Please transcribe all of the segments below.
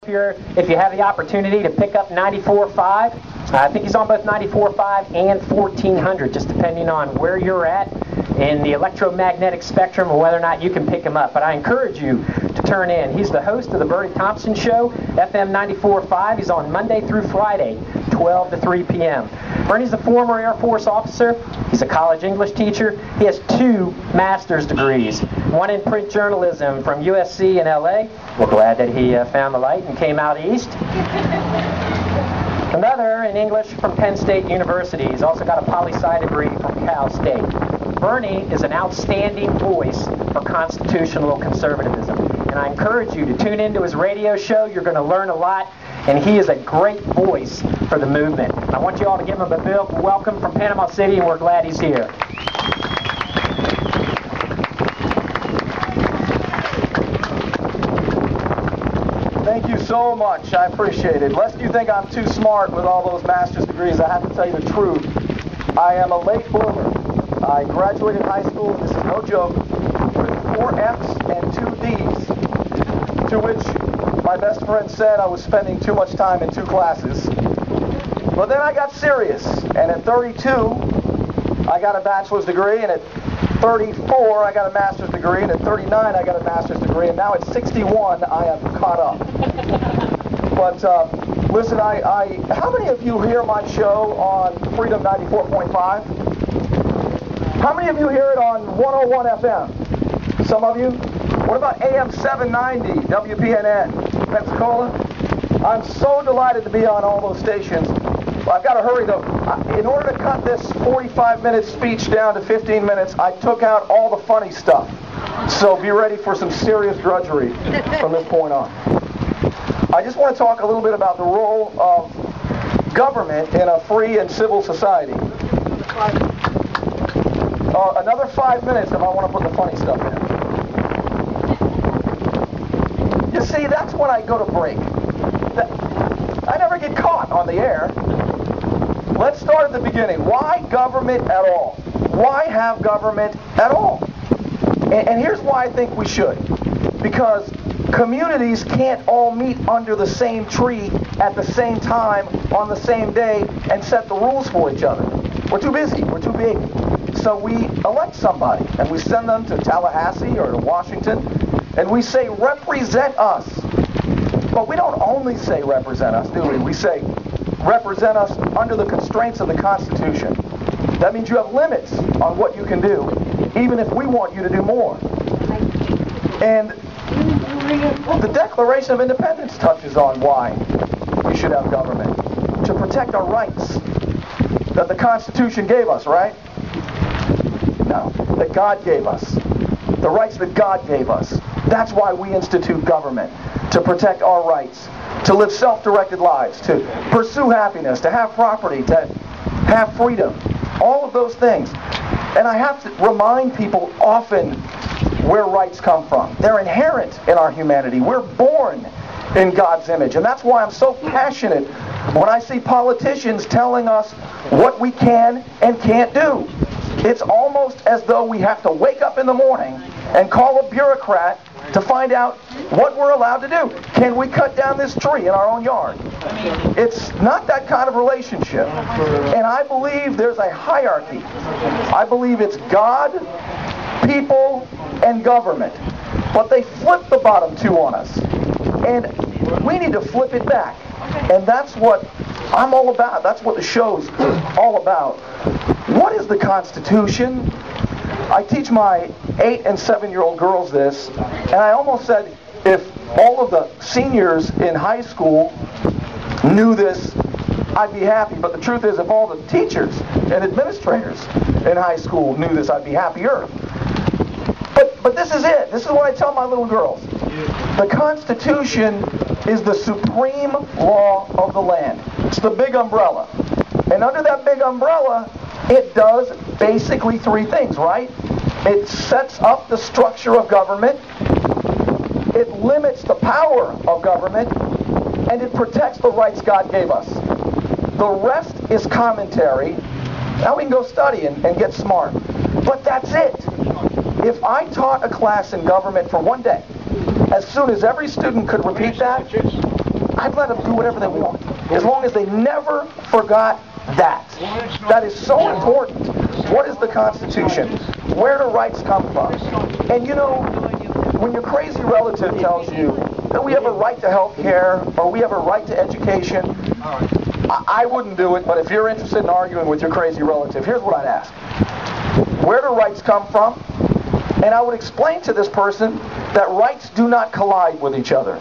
If you have the opportunity to pick up 94.5, I think he's on both 94.5 and 1400, just depending on where you're at in the electromagnetic spectrum or whether or not you can pick him up. But I encourage you to turn in. He's the host of the Burnie Thompson Show, FM 94.5. He's on Monday through Friday, 12 to 3 p.m. Burnie's a former Air Force officer. He's a college English teacher. He has 2 master's degrees, one in print journalism from USC in LA. We're glad that he found the light and came out east. Another in English from Penn State University. He's also got a poli-sci degree from Cal State. Burnie is an outstanding voice for constitutional conservatism. And I encourage you to tune into his radio show. You're going to learn a lot. And he is a great voice for the movement. I want you all to give him a big welcome from Panama City, and we're glad he's here. Thank you so much. I appreciate it. Lest you think I'm too smart with all those master's degrees, I have to tell you the truth. I am a late bloomer. I graduated high school, this is no joke, with 4 F's and 2 D's, to which my best friend said I was spending too much time in 2 classes. But then I got serious, and at 32, I got a bachelor's degree, and at 34, I got a master's degree, and at 39, I got a master's degree, and now at 61, I am caught up. But listen, how many of you hear my show on Freedom 94.5? How many of you hear it on 101 FM? Some of you? What about AM 790, WPNN, Pensacola? I'm so delighted to be on all those stations. I've got to hurry though. In order to cut this 45-minute speech down to 15 minutes, I took out all the funny stuff. So be ready for some serious drudgery from this point on. I just want to talk a little bit about the role of government in a free and civil society. Another 5 minutes if I want to put the funny stuff in. You see, that's when I go to break. I never get caught on the air. Let's start at the beginning. Why government at all? Why have government at all? And here's why I think we should. Because communities can't all meet under the same tree at the same time on the same day and set the rules for each other. We're too busy. We're too big. So we elect somebody, and we send them to Tallahassee or to Washington, and we say, represent us. But we don't only say represent us, do we? We say, represent us under the constraints of the Constitution. That means you have limits on what you can do, even if we want you to do more. And the Declaration of Independence touches on why we should have government. To protect our rights that the Constitution gave us, right? No, that God gave us. The rights that God gave us. That's why we institute government. To protect our rights. To live self-directed lives. To pursue happiness. To have property. To have freedom. All of those things. And I have to remind people often where rights come from. They're inherent in our humanity. We're born in God's image. And that's why I'm so passionate when I see politicians telling us what we can and can't do. It's almost as though we have to wake up in the morning and call a bureaucrat to find out what we're allowed to do. Can we cut down this tree in our own yard? It's not that kind of relationship. And I believe there's a hierarchy. I believe it's God, people, and government. But they flip the bottom 2 on us. And we need to flip it back. And that's what I'm all about. That's what the show's all about. What is the Constitution? I teach my 8- and 7-year-old girls this, and I almost said if all of the seniors in high school knew this, I'd be happy. But the truth is, if all the teachers and administrators in high school knew this, I'd be happier. But this is it. This is what I tell my little girls. The Constitution is the supreme law of the land. It's the big umbrella. And under that big umbrella, it does basically 3 things, right? It sets up the structure of government, it limits the power of government, and it protects the rights God gave us. The rest is commentary. Now we can go study and get smart. But that's it. If I taught a class in government for one day, as soon as every student could repeat that, I'd let them do whatever they want, as long as they never forgot that. That is so important. What is the Constitution? Where do rights come from? And you know, when your crazy relative tells you that we have a right to health care or we have a right to education, I wouldn't do it, but if you're interested in arguing with your crazy relative, here's what I'd ask. Where do rights come from? And I would explain to this person that rights do not collide with each other.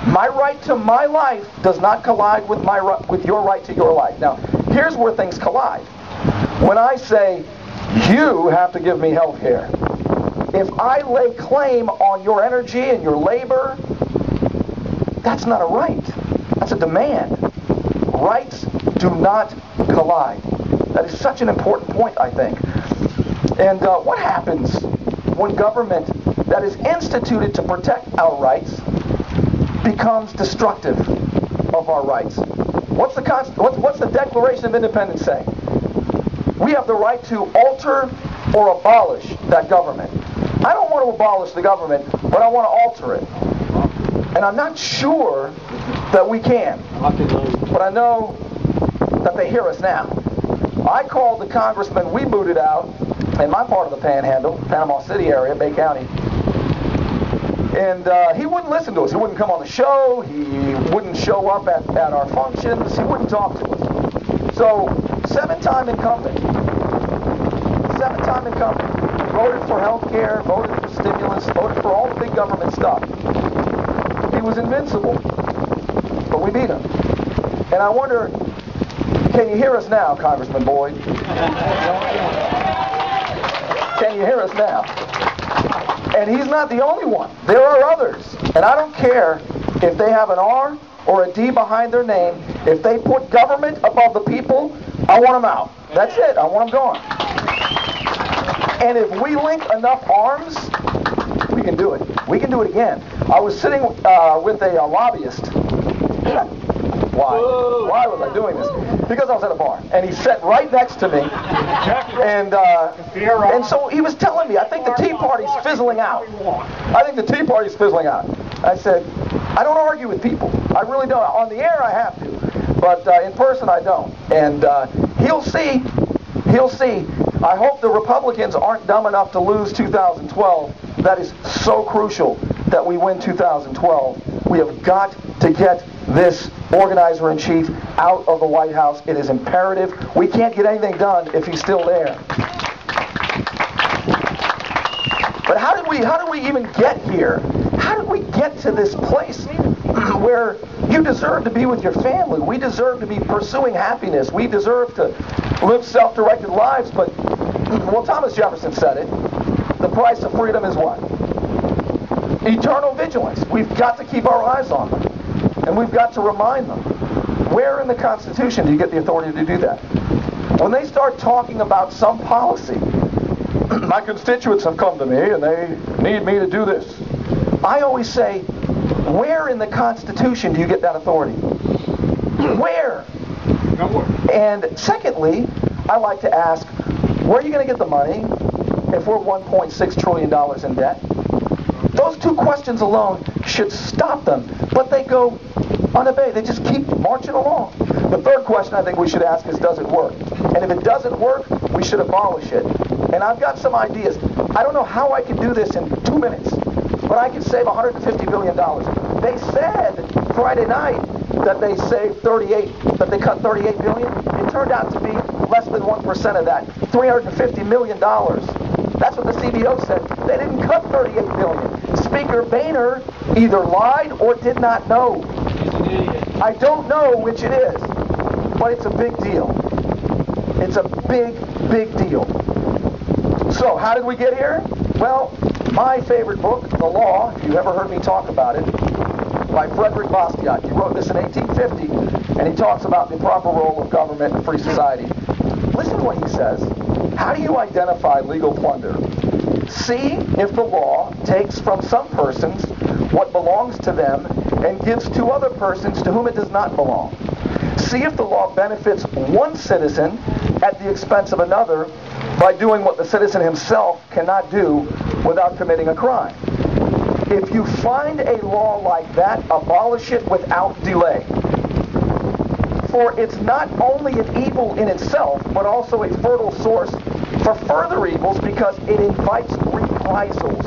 My right to my life does not collide with your right to your life. Now, here's where things collide. When I say, you have to give me health care, if I lay claim on your energy and your labor, that's not a right. That's a demand. Rights do not collide. That is such an important point, I think. And what happens when government that is instituted to protect our rights becomes destructive of our rights? What's the Declaration of Independence say? We have the right to alter or abolish that government. I don't want to abolish the government, but I want to alter it. And I'm not sure that we can. But I know that they hear us now. I called the congressman we booted out in my part of the Panhandle, Panama City area, Bay County. And he wouldn't listen to us. He wouldn't come on the show. He wouldn't show up at our functions. He wouldn't talk to us. So, seven-time incumbent, voted for health care, voted for stimulus, voted for all the big government stuff. He was invincible, but we beat him. And I wonder, can you hear us now, Congressman Boyd? Can you hear us now? And he's not the only one. There are others. And I don't care if they have an R or a D behind their name. If they put government above the people, I want them out. That's it. I want them gone. And if we link enough arms, we can do it. We can do it again. I was sitting with a lobbyist. Why? Why was I doing this? Because I was at a bar, and he sat right next to me, and so he was telling me, I think the Tea Party's fizzling out. I think the Tea Party's fizzling out. I said, I don't argue with people. I really don't. On the air, I have to, but in person, I don't. And he'll see. He'll see. I hope the Republicans aren't dumb enough to lose 2012. That is so crucial that we win 2012. We have got to get this organizer-in-chief out of the White House. It is imperative. We can't get anything done if he's still there. But how did we even get here? How did we get to this place where you deserve to be with your family? We deserve to be pursuing happiness. We deserve to live self-directed lives. But, well, Thomas Jefferson said it. The price of freedom is what? Eternal vigilance. We've got to keep our eyes on them. And we've got to remind them. Where in the Constitution do you get the authority to do that? When they start talking about some policy, my constituents have come to me and they need me to do this. I always say, where in the Constitution do you get that authority? Where? And secondly, I like to ask, where are you going to get the money if we're $1.6 trillion in debt? Those two questions alone should stop them, but they go unabated. They just keep marching along. The third question I think we should ask is, does it work? And if it doesn't work, we should abolish it. And I've got some ideas. I don't know how I can do this in 2 minutes, but I can save $150 billion. They said Friday night that they saved that they cut $38 billion. It turned out to be less than 1% of that, $350 million. That's what the CBO said. They didn't cut $38 billion. Speaker Boehner either lied or did not know. I don't know which it is, but it's a big deal. It's a big, big deal. So, how did we get here? Well, my favorite book, The Law, if you've ever heard me talk about it, by Frederick Bastiat. He wrote this in 1850, and he talks about the proper role of government in free society. Listen to what he says. How do you identify legal plunder? See if the law takes from some persons what belongs to them and gives to other persons to whom it does not belong. See if the law benefits one citizen at the expense of another by doing what the citizen himself cannot do without committing a crime. If you find a law like that, abolish it without delay. For it's not only an evil in itself, but also a fertile source for further evils because it invites reprisals.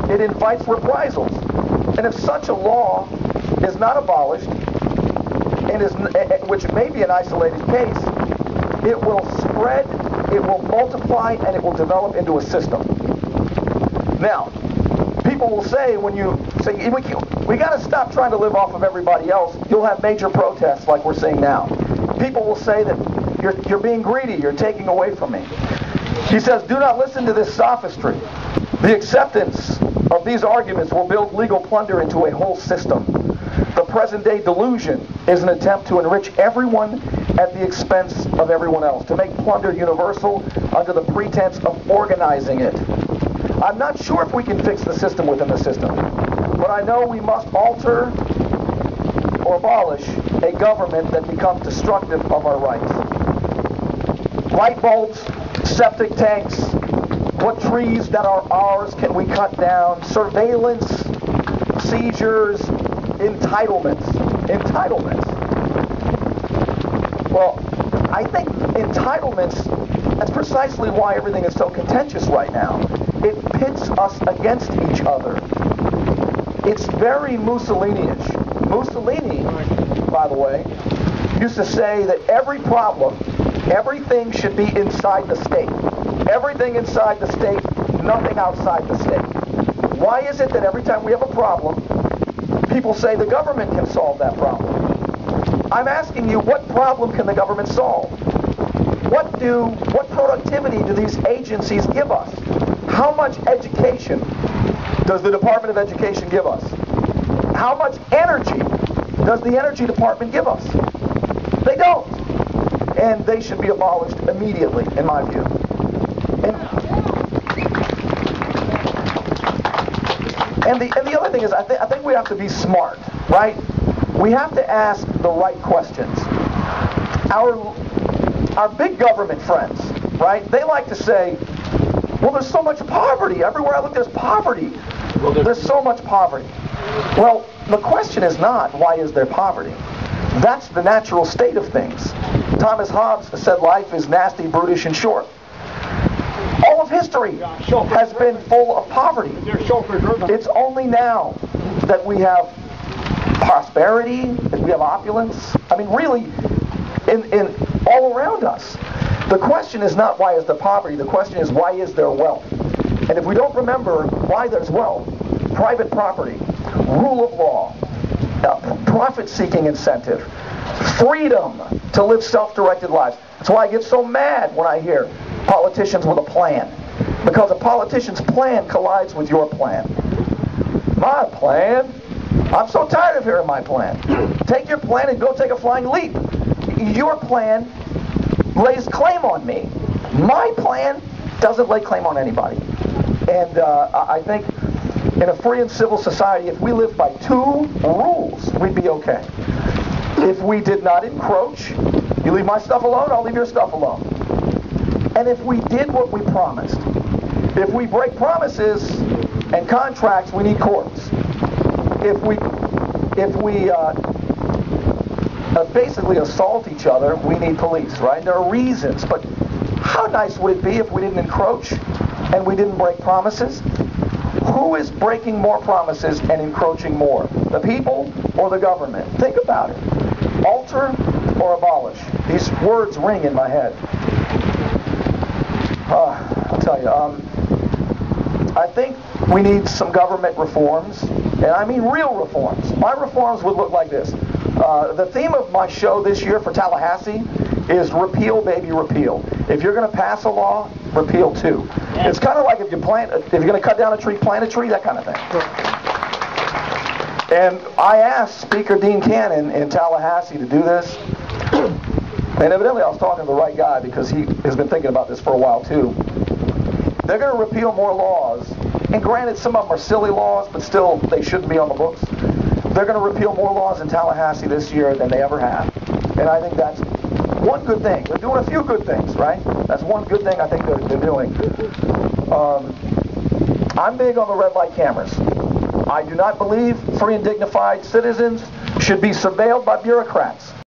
It invites reprisals. And if such a law is not abolished, and which may be an isolated case, it will spread, it will multiply, and it will develop into a system. Now, people will say when you say, we got to stop trying to live off of everybody else, you'll have major protests like we're seeing now. People will say that you're being greedy, you're taking away from me. He says, do not listen to this sophistry. The acceptance of these arguments will build legal plunder into a whole system. The present-day delusion is an attempt to enrich everyone at the expense of everyone else, to make plunder universal under the pretense of organizing it. I'm not sure if we can fix the system within the system, but I know we must alter or abolish a government that becomes destructive of our rights. Light bulbs, septic tanks, what trees that are ours can we cut down, surveillance, seizures, entitlements. Well, I think entitlements, that's precisely why everything is so contentious right now. It pits us against each other. It's very Mussolini-ish. Mussolini, by the way, used to say that everything should be inside the state. Everything inside the state, nothing outside the state. Why is it that every time we have a problem, people say the government can solve that problem? I'm asking you, what problem can the government solve? What productivity do these agencies give us? How much education does the Department of Education give us? How much energy does the Energy Department give us? They don't. And they should be abolished immediately, in my view. And the other thing is, I think we have to be smart, right? We have to ask the right questions. Our big government friends, right? They like to say, well, there's so much poverty. Everywhere I look, there's poverty. There's so much poverty. Well, the question is not, why is there poverty? That's the natural state of things. Thomas Hobbes said life is nasty, brutish, and short. All of history has been full of poverty. It's only now that we have prosperity, that we have opulence. I mean, really, in all around us. The question is not why is there poverty. The question is why is there wealth. And if we don't remember why there's wealth, private property, rule of law, profit-seeking incentive, freedom to live self-directed lives. That's why I get so mad when I hear politicians with a plan. Because a politician's plan collides with your plan. My plan? I'm so tired of hearing my plan. Take your plan and go take a flying leap. Your plan lays claim on me. My plan doesn't lay claim on anybody. And I think in a free and civil society, if we lived by two rules, we'd be okay. If we did not encroach, you leave my stuff alone, I'll leave your stuff alone. And if we did what we promised, if we break promises and contracts, we need courts. If we basically assault each other, we need police, right? There are reasons, but how nice would it be if we didn't encroach and we didn't break promises? Who is breaking more promises and encroaching more? The people or the government? Think about it. Alter or abolish? These words ring in my head. I'll tell you, I think we need some government reforms, and I mean real reforms. My reforms would look like this. The theme of my show this year for Tallahassee is repeal, baby, repeal. If you're going to pass a law, repeal too. It's kind of like if you're going to cut down a tree, plant a tree, that kind of thing. And I asked Speaker Dean Cannon in Tallahassee to do this. And evidently I was talking to the right guy because he has been thinking about this for a while too. They're going to repeal more laws. And granted, some of them are silly laws, but still, they shouldn't be on the books. They're going to repeal more laws in Tallahassee this year than they ever have. And I think that's one good thing. They're doing a few good things, right? That's one good thing I think they're doing. I'm big on the red light cameras. I do not believe free and dignified citizens should be surveilled by bureaucrats.